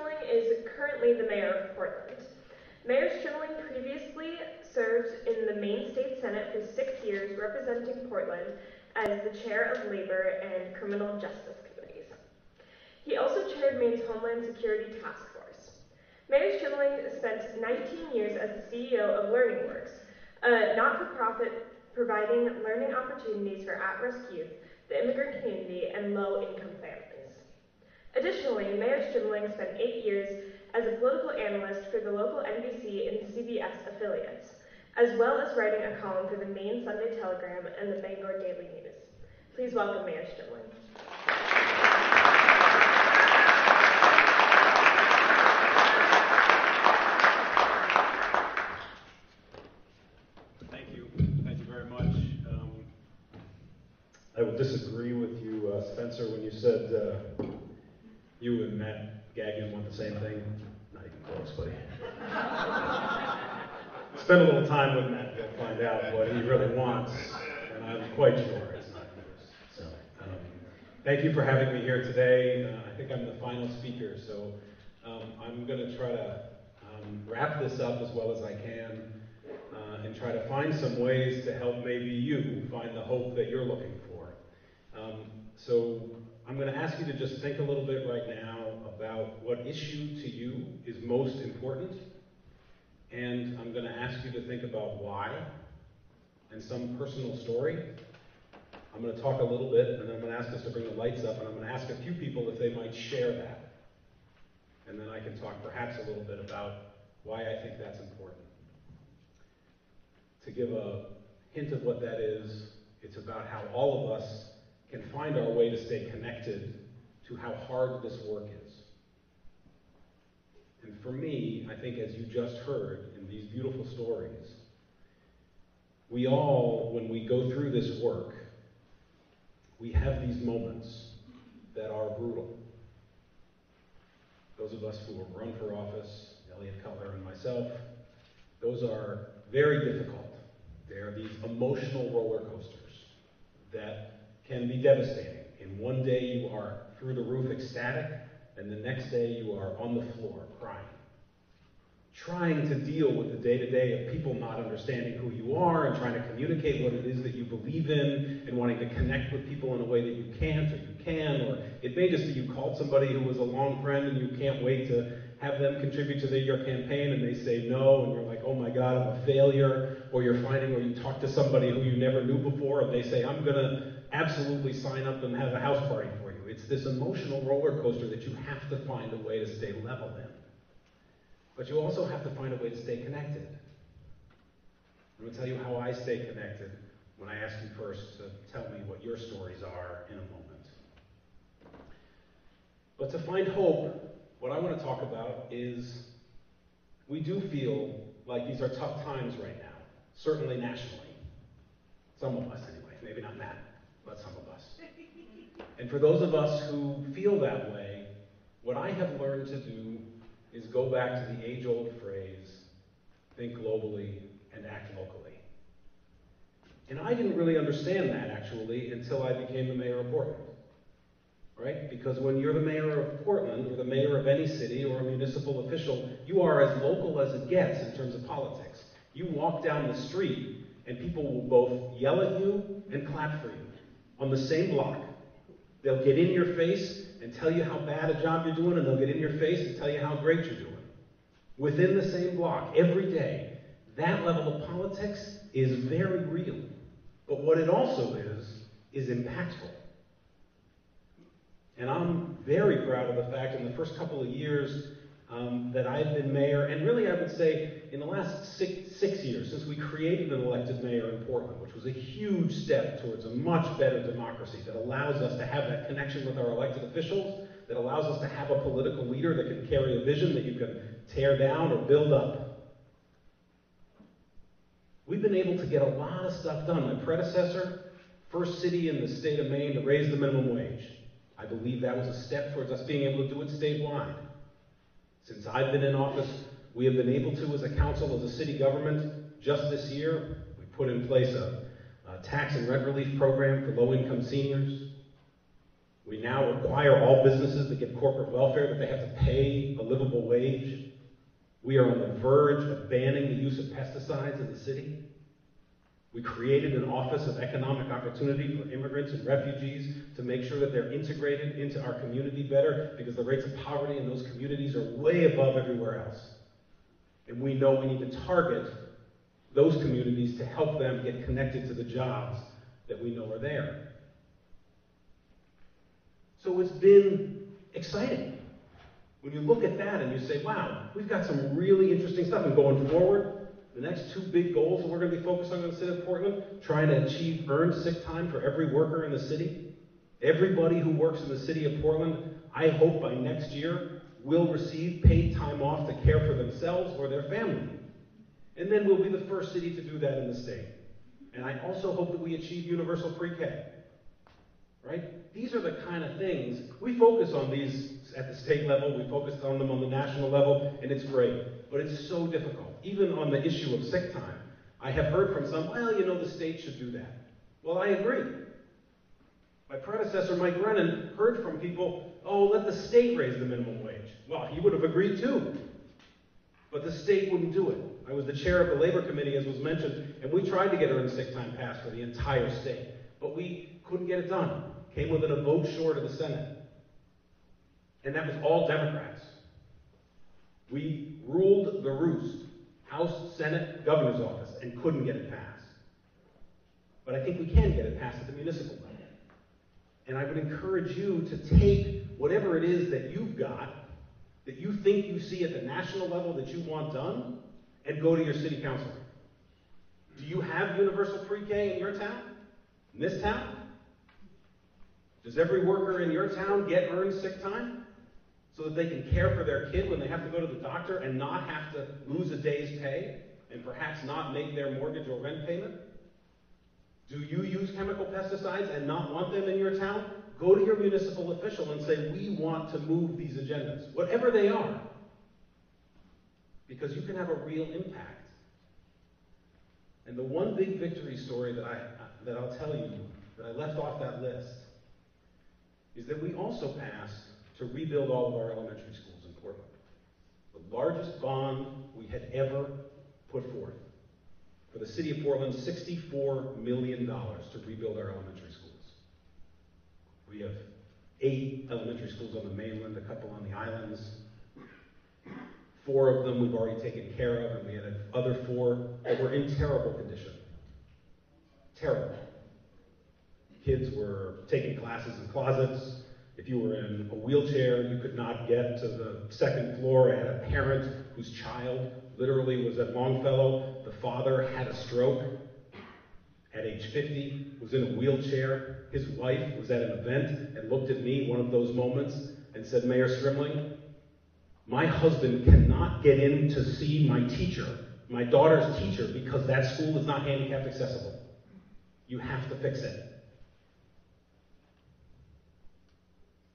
Strimling is currently the mayor of Portland. Mayor Strimling previously served in the Maine State Senate for 6 years, representing Portland as the chair of Labor and Criminal Justice Committees. He also chaired Maine's Homeland Security Task Force. Mayor Strimling spent 19 years as the CEO of Learning Works, a not-for-profit providing learning opportunities for at-risk youth, the immigrant community, and low-income families. Additionally, Mayor Strimling spent 8 years as a political analyst for the local NBC and CBS affiliates, as well as writing a column for the Maine Sunday Telegram and the Bangor Daily News. Please welcome Mayor Strimling. Thank you very much. I will disagree with you, Spencer, when you said you and Matt Gagnon want the same thing. Not even close, buddy. Spend a little time with Matt, you'll find out what he really wants, and I'm quite sure it's not yours. So, thank you for having me here today. I think I'm the final speaker, so I'm going to try to wrap this up as well as I can and try to find some ways to help maybe you find the hope that you're looking for. So I'm going to ask you to just think a little bit right now about what issue to you is most important, and I'm going to ask you to think about why and some personal story. I'm going to talk a little bit, and then I'm going to ask us to bring the lights up, and I'm going to ask a few people if they might share that. And then I can talk perhaps a little bit about why I think that's important. To give a hint of what that is, it's about how all of us can find our way to stay connected to how hard this work is. And for me, I think as you just heard in these beautiful stories, we all, when we go through this work, we have these moments that are brutal. Those of us who have run for office, Elliot Cutler and myself, those are very difficult. They are these emotional roller coasters that can be devastating. In one day you are through the roof ecstatic, and the next day you are on the floor crying. Trying to deal with the day-to-day of people not understanding who you are and trying to communicate what it is that you believe in and wanting to connect with people in a way that you can't or you can, or it may just be you called somebody who was a long friend and you can't wait to have them contribute to your campaign and they say no and you're like, oh my God, I'm a failure, or you're finding, or you talk to somebody who you never knew before and they say, I'm gonna absolutely sign up and have a house party for you. It's this emotional roller coaster that you have to find a way to stay level in. But you also have to find a way to stay connected. I'm gonna tell you how I stay connected when I ask you first to tell me what your stories are in a moment. But to find hope, what I want to talk about is we do feel like these are tough times right now, certainly nationally. Some of us anyway, maybe not Matt, but some of us. And for those of us who feel that way, what I have learned to do is go back to the age-old phrase, think globally and act locally. And I didn't really understand that actually until I became the mayor of Portland. Right? Because when you're the mayor of Portland, or the mayor of any city, or a municipal official, you are as local as it gets in terms of politics. You walk down the street, and people will both yell at you and clap for you on the same block. They'll get in your face and tell you how bad a job you're doing, and they'll get in your face and tell you how great you're doing. Within the same block, every day. That level of politics is very real. But what it also is impactful. And I'm very proud of the fact in the first couple of years that I've been mayor, and really I would say in the last six years, since we created an elected mayor in Portland, which was a huge step towards a much better democracy that allows us to have that connection with our elected officials, that allows us to have a political leader that can carry a vision that you can tear down or build up. We've been able to get a lot of stuff done. My predecessor, first city in the state of Maine to raise the minimum wage. I believe that was a step towards us being able to do it statewide. Since I've been in office, we have been able to, as a council, as a city government, just this year, we put in place a tax and rent relief program for low-income seniors. We now require all businesses that get corporate welfare that they have to pay a livable wage. We are on the verge of banning the use of pesticides in the city. We created an Office of Economic Opportunity for immigrants and refugees to make sure that they're integrated into our community better, because the rates of poverty in those communities are way above everywhere else. And we know we need to target those communities to help them get connected to the jobs that we know are there. So it's been exciting. When you look at that and you say, wow, we've got some really interesting stuff. And going forward, the next two big goals that we're going to be focused on in the city of Portland, trying to achieve earned sick time for every worker in the city. Everybody who works in the city of Portland, I hope by next year, will receive paid time off to care for themselves or their family. And then we'll be the first city to do that in the state. And I also hope that we achieve universal pre-K. Right? These are the kind of things, we focus on these at the state level, we focus on them on the national level, and it's great. But it's so difficult. Even on the issue of sick time, I have heard from some, well, you know, the state should do that. Well, I agree. My predecessor, Mike Brennan, heard from people, oh, let the state raise the minimum wage. Well, he would have agreed too. But the state wouldn't do it. I was the chair of the labor committee, as was mentioned, and we tried to get earned sick time passed for the entire state. But we couldn't get it done. Came within a vote short of the Senate. And that was all Democrats. We ruled the roost, House, Senate, governor's office, and couldn't get it passed. But I think we can get it passed at the municipal level. And I would encourage you to take whatever it is that you've got, that you think you see at the national level that you want done, and go to your city council. Do you have universal pre-K in your town? In this town? Does every worker in your town get earned sick time so that they can care for their kid when they have to go to the doctor and not have to lose a day's pay and perhaps not make their mortgage or rent payment? Do you use chemical pesticides and not want them in your town? Go to your municipal official and say, we want to move these agendas, whatever they are, because you can have a real impact. And the one big victory story that I'll tell you, that I left off that list, is that we also passed to rebuild all of our elementary schools in Portland. The largest bond we had ever put forth. For the city of Portland, $64 million to rebuild our elementary schools. We have 8 elementary schools on the mainland, a couple on the islands. 4 of them we've already taken care of, and we had other 4 that were in terrible condition. Terrible. Kids were taking classes in closets. If you were in a wheelchair, you could not get to the 2nd floor. I had a parent whose child literally was at Longfellow. The father had a stroke at age 50, was in a wheelchair. His wife was at an event and looked at me one of those moments and said, Mayor Strimling, my husband cannot get in to see my teacher, my daughter's teacher, because that school is not handicapped accessible. You have to fix it.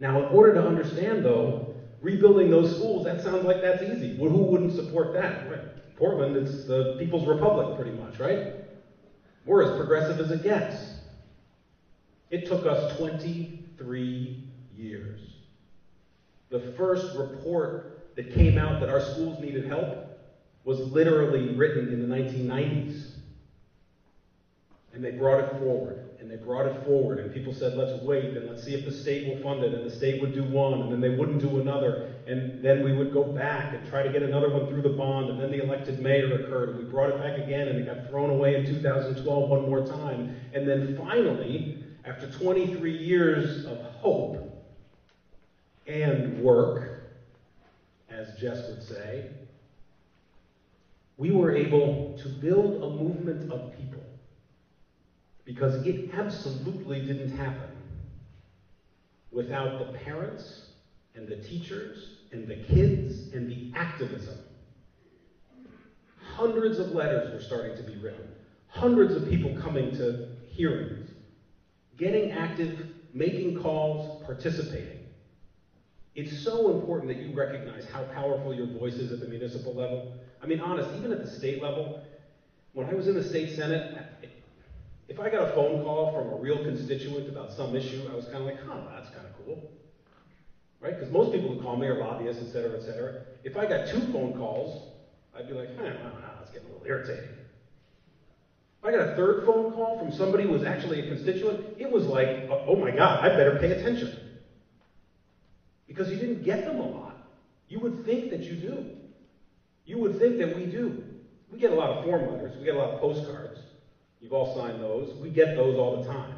Now, in order to understand, though, rebuilding those schools, that sounds like that's easy. Well, who wouldn't support that? Right. Portland, it's the People's Republic, pretty much, right? We're as progressive as it gets. It took us 23 years. The first report that came out that our schools needed help was literally written in the 1990s. And they brought it forward. And they brought it forward, and people said, let's wait, and let's see if the state will fund it, and the state would do one, and then they wouldn't do another, and then we would go back and try to get another one through the bond, and then the elected mayor occurred, and we brought it back again, and it got thrown away in 2012 one more time, and then finally, after 23 years of hope and work, as Jess would say, we were able to build a movement of people. Because it absolutely didn't happen without the parents and the teachers and the kids and the activism. Hundreds of letters were starting to be written. Hundreds of people coming to hearings. Getting active, making calls, participating. It's so important that you recognize how powerful your voice is at the municipal level. I mean, honest, even at the state level, when I was in the state senate, if I got a phone call from a real constituent about some issue, I was kind of like, huh, that's kind of cool. right? Because most people who call me are lobbyists, et cetera, et cetera. If I got 2 phone calls, I'd be like, well, it's getting a little irritating. If I got a 3rd phone call from somebody who was actually a constituent, it was like, oh my God, I better pay attention. Because you didn't get them a lot. You would think that you do. You would think that we do. We get a lot of form letters. We get a lot of postcards. You've all signed those. We get those all the time.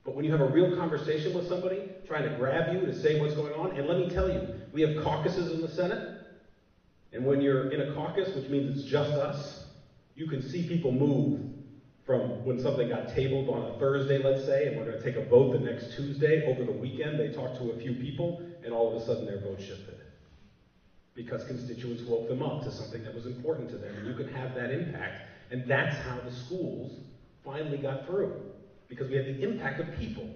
But when you have a real conversation with somebody, trying to grab you to say what's going on, and let me tell you, we have caucuses in the Senate, and when you're in a caucus, which means it's just us, you can see people move from when something got tabled on a Thursday, let's say, and we're going to take a vote the next Tuesday. Over the weekend, they talked to a few people, and all of a sudden their vote shifted. Because constituents woke them up to something that was important to them, and you can have that impact. And that's how the schools finally got through, because we had the impact of people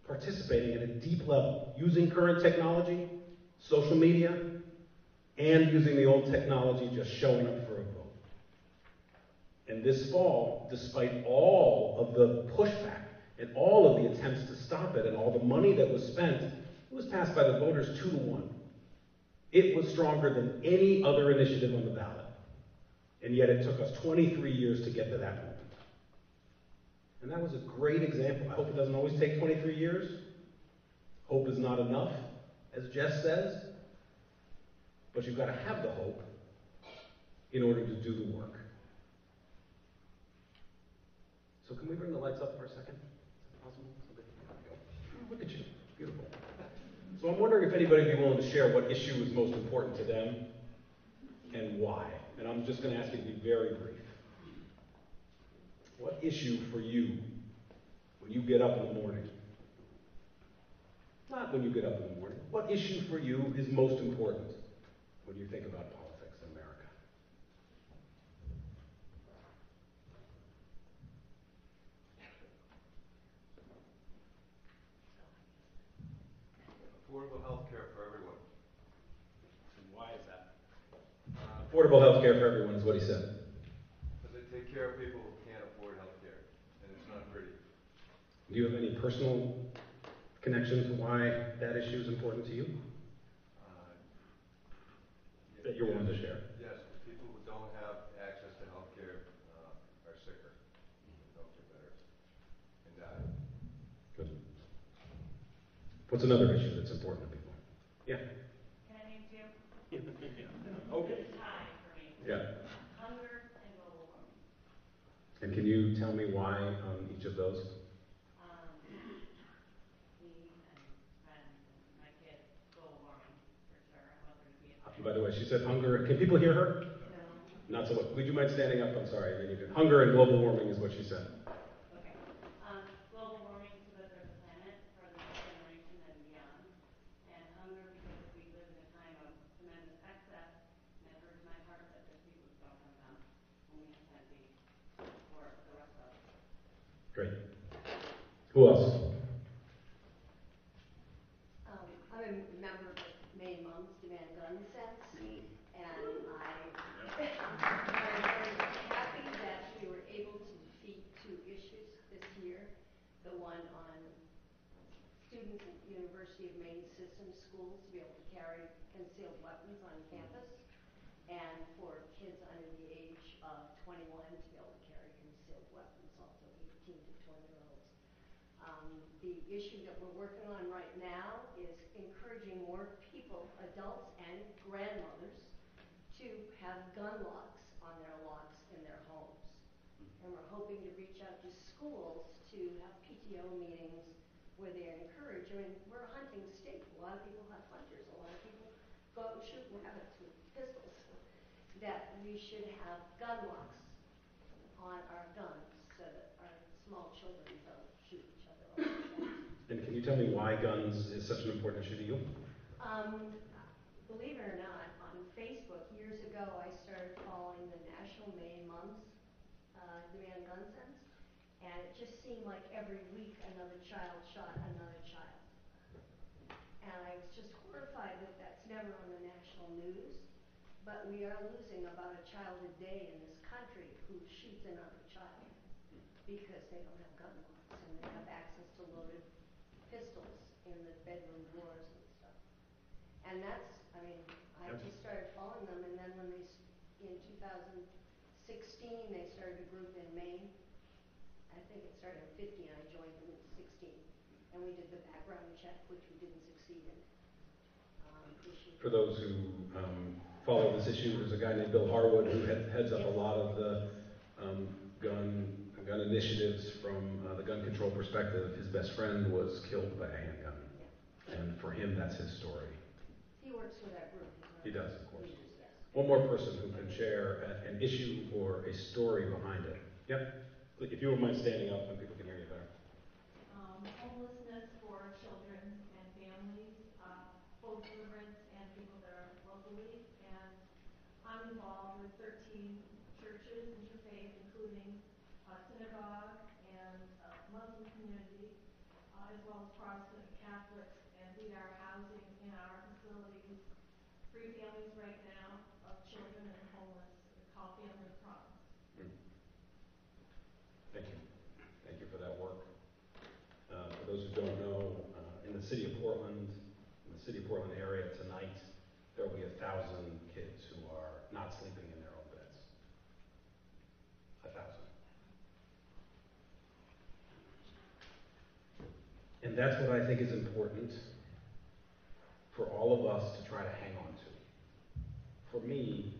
participating at a deep level, using current technology, social media, and using the old technology, just showing up for a vote. And this fall, despite all of the pushback and all of the attempts to stop it and all the money that was spent, it was passed by the voters 2-1. It was stronger than any other initiative on the ballot. And yet it took us 23 years to get to that point. And that was a great example. I hope it doesn't always take 23 years. Hope is not enough, as Jess says. But you've got to have the hope in order to do the work. So can we bring the lights up for a second? Is that possible? Oh, look at you. Beautiful. So I'm wondering if anybody would be willing to share what issue is most important to them and why. And I'm just going to ask you to be very brief. What issue for you, when you get up in the morning, not when you get up in the morning, what issue for you is most important when you think about politics in America? Affordable health care for everyone. And why is that? Affordable health care for everyone is what he said. Because they take care of people who can't afford health care, and it's not pretty. Do you have any personal connection to why that issue is important to you? That you're willing to share? Yes, the people who don't have access to health care are sicker than health care better and die. Good. What's another issue that's important to people? Yeah. Can I name 2? Okay. It's a tie for me. Yeah. Hunger and global warming. And can you tell me why on each of those? Me and friends and my kids, global warming, for sure. I want there to be a By the way, she said hunger. Can people hear her? No. Not so much. Would you mind standing up? I'm sorry. And then you can. Hunger and global warming is what she said. Okay. Global warming so that there's a planet for the next generation and beyond. And hunger because we live in a time of tremendous excess. And it hurts my heart that there's people who don't have enough when we have plenty for the rest of us. Great. Who else? I'm a member of the Maine Moms Demand Gun Sense, and I'm very happy that we were able to defeat 2 issues this year. The one on students at the University of Maine system schools to be able to carry concealed weapons on campus, and for kids under the age of 21 to be able to carry concealed weapons, also 18 to 20-year-olds. The issue that we're working on right now is encouraging more people, adults and grandmothers, to have gun locks on their locks in their homes. And we're hoping to reach out to schools to have PTO meetings where they encourage. I mean, we're a hunting state. A lot of people have hunters. A lot of people go out and shoot rabbits with pistols. That we should have gun locks on our guns so that our small children don't shoot each other over the fence. And can you tell me why guns is such an important issue to you? Believe it or not, on Facebook years ago, I started following the National Maine Moms Demand Gun Sense, and it just seemed like every week another child shot another child. And I was just horrified that that's never on the national news, but we are losing about a child a day in this country who shoots another child because they don't have gun locks and they have access to loaded pistols in the bedroom drawers and stuff. And that's, I mean, I Yep. just started following them, and then when in 2016, they started a group in Maine. I think it started in 15, I joined them in 16. And we did the background check, which we didn't succeed in this year. For those who follow this issue, there's a guy named Bill Harwood who heads up a lot of the gun initiatives from the gun control perspective. His best friend was killed by a handgun. Yeah. And for him, that's his story. He works for that group. He does, of course. Yes. One more person who can share an issue or a story behind it. Yep. If you wouldn't mind standing up, then people can hear you better. Homelessness for children and families, both immigrants and people that are locally. And I'm involved with 13 churches, interfaith, including a synagogue and a Muslim community, as well as Protestant and Catholics. And we are housing in our facilities 3 families right now of children and homeless. We call Family of Promise. Thank you. Thank you for that work. For those who don't know, in the city of Portland area tonight, there will be 1,000 kids who are not sleeping in their own beds. 1,000. And that's what I think is important for all of us to try to hang on to. For me,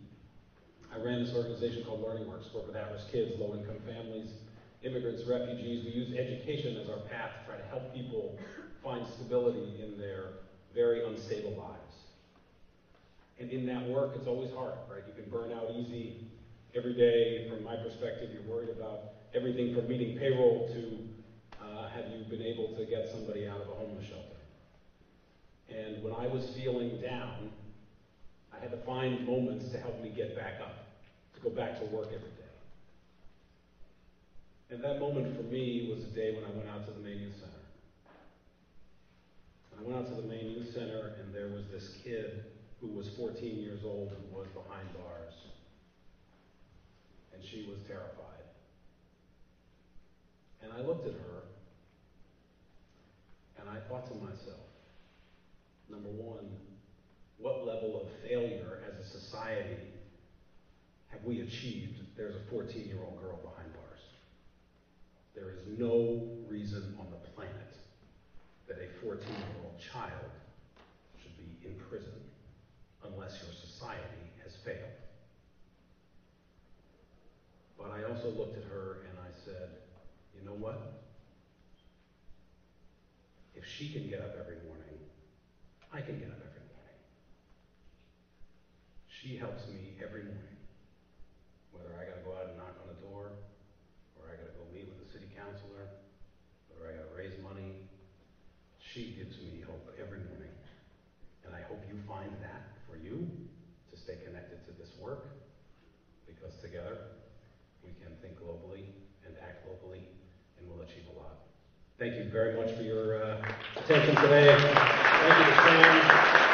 I ran this organization called Learning Works, work with at-risk kids, low-income families, immigrants, refugees. We use education as our path to try to help people find stability in their very unstable lives. And in that work, it's always hard, right? You can burn out easy every day. From my perspective, you're worried about everything from meeting payroll to have you been able to get somebody out of a homeless shelter. And when I was feeling down, I had to find moments to help me get back up, to go back to work every day. And that moment for me was a day when I went out to the Maine Youth Center. I went out to the Maine Youth Center, and there was this kid who was 14 years old who was behind bars. And she was terrified. And I looked at her, and I thought to myself, number one, what level of failure as a society have we achieved? There's a 14-year-old girl behind bars. There is no reason on the planet that a 14-year-old child should be in prison unless your society has failed. But I also looked at her and I said, you know what? If she can get up every morning, I can get up every morning. She helps me every morning. Whether I got to go out and knock on a door, or I got to go meet with the city councilor, whether I got to raise money, she gives me hope every morning. And I hope you find that for you, to stay connected to this work, because together we can think globally and act globally, and we'll achieve a lot. Thank you very much for your attention today. Thank you to Sam.